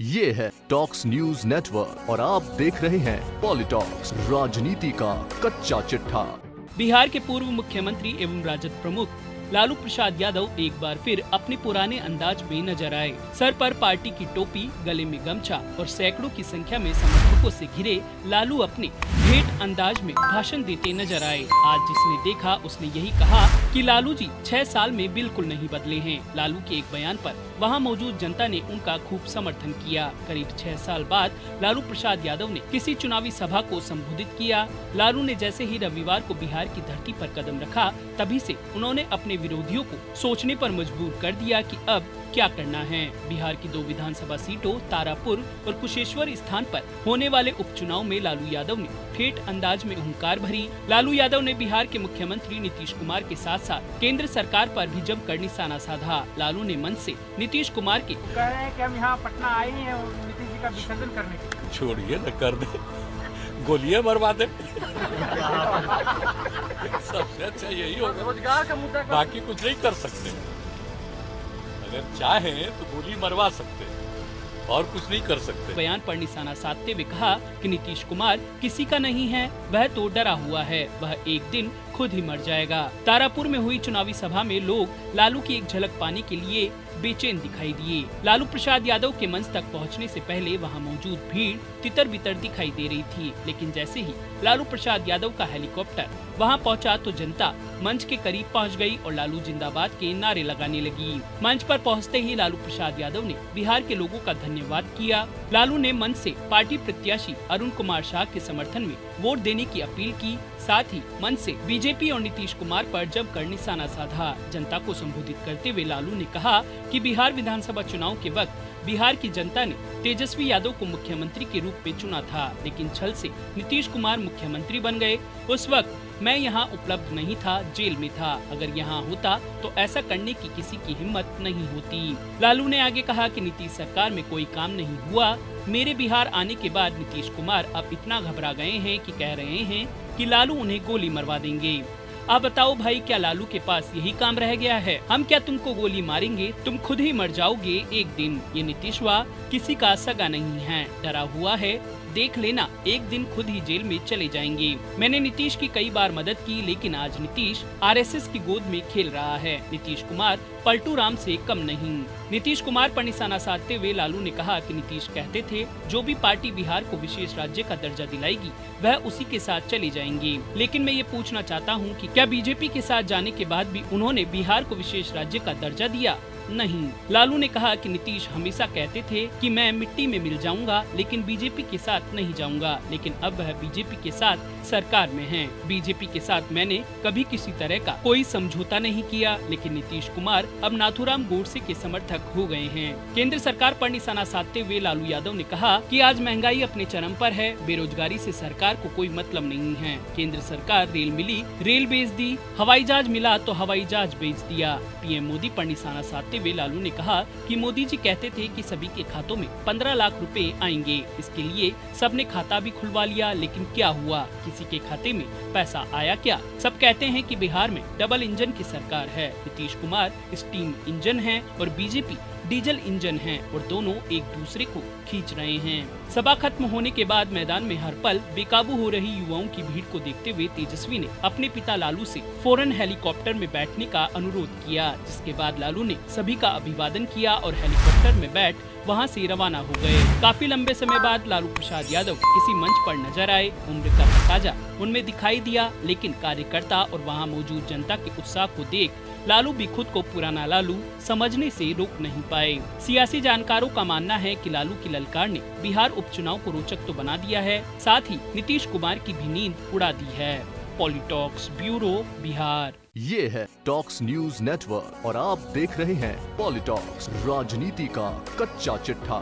ये है talks news network और आप देख रहे हैं पॉलिटॉक्स, राजनीति का कच्चा चिट्ठा। बिहार के पूर्व मुख्यमंत्री एवं राजद प्रमुख लालू प्रसाद यादव एक बार फिर अपने पुराने अंदाज में नजर आए। सर पर पार्टी की टोपी, गले में गमछा और सैकड़ों की संख्या में समर्थकों से घिरे लालू अपने ठेठ अंदाज में भाषण देते नजर आए। आज जिसने देखा उसने यही कहा कि लालू जी 6 साल में बिल्कुल नहीं बदले हैं। लालू के एक बयान पर वहां मौजूद जनता ने उनका खूब समर्थन किया। करीब 6 साल बाद लालू प्रसाद यादव ने किसी चुनावी सभा को संबोधित किया। लालू ने जैसे ही रविवार को बिहार की धरती पर कदम रखा, तभी से उन्होंने अपने विरोधियों को सोचने पर मजबूर कर दिया कि अब क्या करना है। बिहार की 2 विधानसभा सीटों तारापुर और कुशेश्वर स्थान पर होने वाले उपचुनाव में लालू यादव ने ठेठ अंदाज में हुंकार भरी। लालू यादव ने बिहार के मुख्यमंत्री नीतीश कुमार के साथ साथ केंद्र सरकार पर भी जमकर निशाना साधा। लालू ने मंच से नीतीश कुमार के कह रहे हैं कि हम यहाँ पटना आए हैं और नीतीश जी का विसर्जन करने के लिए। छोड़िए न, कर दे, गोलियां मरवा दे। सबसे अच्छा यही होगा। रोजगार का मुद्दा बाकी कुछ नहीं कर सकते। अगर चाहें तो गोली मरवा सकते हैं और कुछ नहीं कर सकते। बयान पर निशाना साधते हुए कहा कि नीतीश कुमार किसी का नहीं है, वह तो डरा हुआ है, वह एक दिन खुद ही मर जाएगा। तारापुर में हुई चुनावी सभा में लोग लालू की एक झलक पाने के लिए बेचैन दिखाई दिए। लालू प्रसाद यादव के मंच तक पहुंचने से पहले वहां मौजूद भीड़ तितर बितर दिखाई दे रही थी, लेकिन जैसे ही लालू प्रसाद यादव का हेलीकॉप्टर वहां पहुंचा तो जनता मंच के करीब पहुंच गई और लालू जिंदाबाद के नारे लगाने लगी। मंच पर पहुंचते ही लालू प्रसाद यादव ने बिहार के लोगों का धन्यवाद किया। लालू ने मंच से पार्टी प्रत्याशी अरुण कुमार शाह के समर्थन में वोट देने की अपील की। साथ ही मंच से बीजेपी और नीतीश कुमार पर जमकर निशाना साधा। जनता को संबोधित करते हुए लालू ने कहा कि बिहार विधानसभा चुनाव के वक्त बिहार की जनता ने तेजस्वी यादव को मुख्यमंत्री के रूप में चुना था, लेकिन छल से नीतीश कुमार मुख्यमंत्री बन गए। उस वक्त मैं यहाँ उपलब्ध नहीं था, जेल में था। अगर यहाँ होता तो ऐसा करने की किसी की हिम्मत नहीं होती। लालू ने आगे कहा कि नीतीश सरकार में कोई काम नहीं हुआ। मेरे बिहार आने के बाद नीतीश कुमार अब इतना घबरा गए हैं कि कह रहे हैं कि लालू उन्हें गोली मरवा देंगे। आप बताओ भाई, क्या लालू के पास यही काम रह गया है? हम क्या तुमको गोली मारेंगे? तुम खुद ही मर जाओगे एक दिन। ये नीतीशवा किसी का सगा नहीं है, डरा हुआ है, देख लेना एक दिन खुद ही जेल में चले जाएंगे। मैंने नीतीश की कई बार मदद की, लेकिन आज नीतीश आरएसएस की गोद में खेल रहा है। नीतीश कुमार पलटू राम से कम नहीं। नीतीश कुमार पर निशाना साधते हुए लालू ने कहा कि नीतीश कहते थे जो भी पार्टी बिहार को विशेष राज्य का दर्जा दिलाएगी वह उसी के साथ चले जाएंगे। लेकिन मैं ये पूछना चाहता हूँ कि क्या बीजेपी के साथ जाने के बाद भी उन्होंने बिहार को विशेष राज्य का दर्जा दिया? नहीं। लालू ने कहा कि नीतीश हमेशा कहते थे कि मैं मिट्टी में मिल जाऊंगा, लेकिन बीजेपी के साथ नहीं जाऊंगा। लेकिन अब वह बीजेपी के साथ सरकार में हैं। बीजेपी के साथ मैंने कभी किसी तरह का कोई समझौता नहीं किया, लेकिन नीतीश कुमार अब नाथूराम गोडसे के समर्थक हो गए हैं। केंद्र सरकार पर निशाना साधते हुए लालू यादव ने कहा कि आज महंगाई अपने चरम पर है, बेरोजगारी से सरकार को कोई मतलब नहीं है। केंद्र सरकार रेल मिली, रेल बेच दी, हवाई जहाज मिला तो हवाई जहाज बेच दिया। पीएम मोदी पर निशाना साधते हुए लालू ने कहा कि मोदी जी कहते थे कि सभी के खातों में 15 लाख रुपए आएंगे। इसके लिए सबने खाता भी खुलवा लिया, लेकिन क्या हुआ? किसी के खाते में पैसा आया क्या? सब कहते हैं कि बिहार में डबल इंजन की सरकार है। नीतीश कुमार स्टीम इंजन है और बीजेपी डीजल इंजन है और दोनों एक दूसरे को खींच रहे हैं। सभा खत्म होने के बाद मैदान में हर पल बेकाबू हो रही युवाओं की भीड़ को देखते हुए तेजस्वी ने अपने पिता लालू से फौरन हेलीकॉप्टर में बैठने का अनुरोध किया, जिसके बाद लालू ने सभी का अभिवादन किया और हेलीकॉप्टर में बैठ वहां से रवाना हो गए। काफी लंबे समय बाद लालू प्रसाद यादव किसी मंच पर नजर आए। उम्र का ताजा उनमें दिखाई दिया, लेकिन कार्यकर्ता और वहां मौजूद जनता के उत्साह को देख लालू भी खुद को पुराना लालू समझने से रोक नहीं पाए। सियासी जानकारों का मानना है कि लालू की ललकार ने बिहार उपचुनाव को रोचक तो बना दिया है, साथ ही नीतीश कुमार की भी नींद उड़ा दी है। पॉलिटॉक्स ब्यूरो, बिहार। ये है टॉक्स न्यूज नेटवर्क और आप देख रहे हैं पॉलिटॉक्स, राजनीति का कच्चा चिट्ठा।